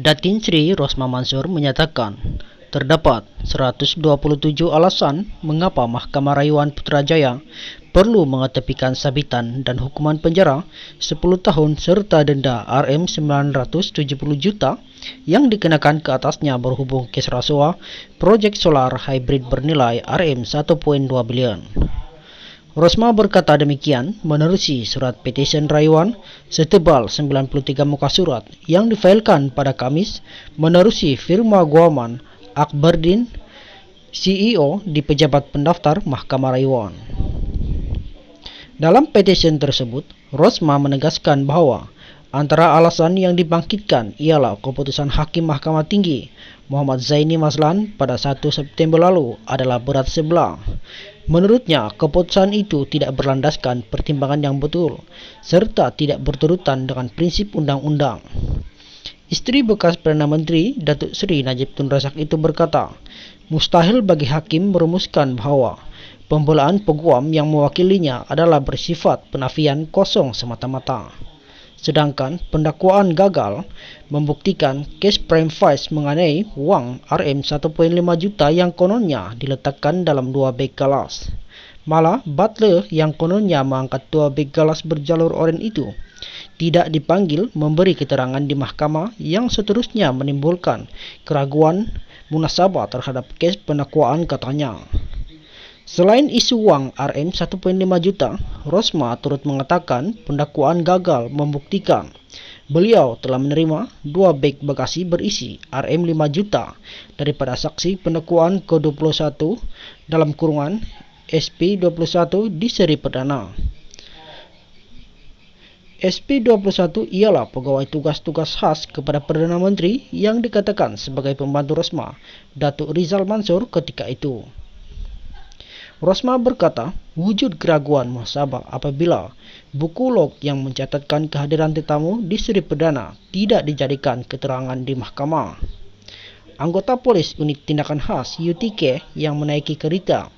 Datin Sri Rosma Mansur menyatakan, terdapat 127 alasan mengapa Mahkamah Rayuan Putrajaya perlu mengetepikan sabitan dan hukuman penjara 10 tahun serta denda Rm 970 juta yang dikenakan ke atasnya berhubung kes rasuah proyek solar hybrid bernilai Rm 1.2 bilion. Rosma berkata demikian menerusi surat petisi rayuan setebal 93 muka surat yang difailkan pada Kamis menerusi firma Guaman Akbardin, CEO di pejabat pendaftar Mahkamah Rayuan. Dalam petisi tersebut, Rosma menegaskan bahwa antara alasan yang dibangkitkan ialah keputusan Hakim Mahkamah Tinggi Muhammad Zaini Mazlan pada 1 September lalu adalah berat sebelah. Menurutnya, keputusan itu tidak berlandaskan pertimbangan yang betul, serta tidak berturutan dengan prinsip undang-undang. Istri bekas Perdana Menteri, Datuk Seri Najib Tun Razak itu berkata, mustahil bagi hakim merumuskan bahwa pembelaan peguam yang mewakilinya adalah bersifat penafian kosong semata-mata. Sedangkan pendakwaan gagal membuktikan kes prime facie mengenai wang Rm 1.5 juta yang kononnya diletakkan dalam 2 beg galas. Malah butler yang kononnya mengangkat 2 beg galas berjalur oranye itu tidak dipanggil memberi keterangan di mahkamah yang seterusnya menimbulkan keraguan munasabah terhadap kes pendakwaan katanya. Selain isu wang Rm 1.5 juta, Rosma turut mengatakan pendakwaan gagal membuktikan beliau telah menerima 2 beg bagasi berisi Rm 5 juta daripada saksi pendakwaan ke-21 dalam kurungan SP21 di seri perdana. SP21 ialah pegawai tugas-tugas khas kepada Perdana Menteri yang dikatakan sebagai pembantu Rosma, Datuk Rizal Mansur ketika itu. Rosma berkata, wujud keraguan muhasabah apabila buku log yang mencatatkan kehadiran tetamu di seri perdana tidak dijadikan keterangan di mahkamah. Anggota polis unit tindakan khas UTK yang menaiki kereta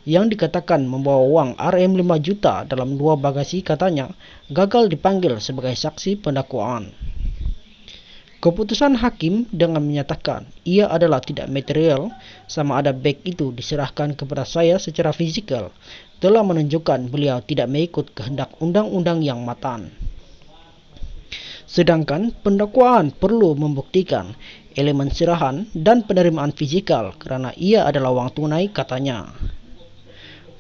yang dikatakan membawa wang Rm 5 juta dalam 2 bagasi katanya gagal dipanggil sebagai saksi pendakwaan. Keputusan hakim dengan menyatakan ia adalah tidak material sama ada beg itu diserahkan kepada saya secara fizikal telah menunjukkan beliau tidak mengikut kehendak undang-undang yang matang. Sedangkan pendakwaan perlu membuktikan elemen serahan dan penerimaan fizikal kerana ia adalah wang tunai katanya.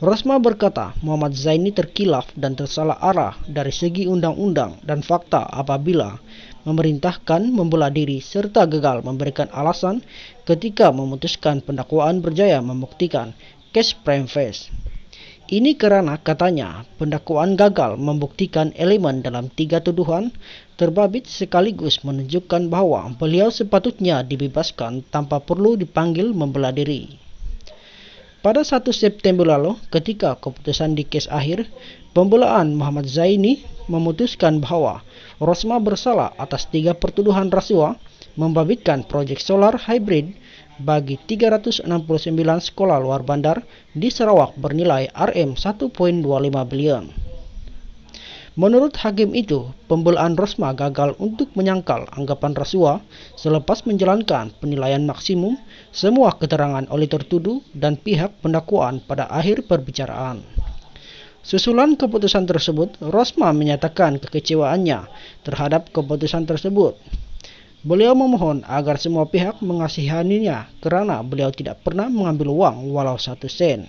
Rosma berkata Muhammad Zaini terkilaf dan tersalah arah dari segi undang-undang dan fakta apabila memerintahkan membela diri serta gagal memberikan alasan ketika memutuskan pendakwaan berjaya membuktikan kes prime facie. Ini kerana katanya pendakwaan gagal membuktikan elemen dalam 3 tuduhan terbabit sekaligus menunjukkan bahawa beliau sepatutnya dibebaskan tanpa perlu dipanggil membela diri. Pada 1 September lalu, ketika keputusan di kes akhir, pembelaan Muhammad Zaini memutuskan bahawa Rosma bersalah atas 3 pertuduhan rasuah membabitkan projek solar hybrid bagi 369 sekolah luar bandar di Sarawak bernilai Rm 1.25 bilion. Menurut hakim itu, pembelaan Rosma gagal untuk menyangkal anggapan rasuah selepas menjalankan penilaian maksimum semua keterangan oleh tertuduh dan pihak pendakwaan pada akhir perbicaraan. Susulan keputusan tersebut, Rosma menyatakan kekecewaannya terhadap keputusan tersebut. Beliau memohon agar semua pihak mengasihaninya kerana beliau tidak pernah mengambil wang walau 1 sen.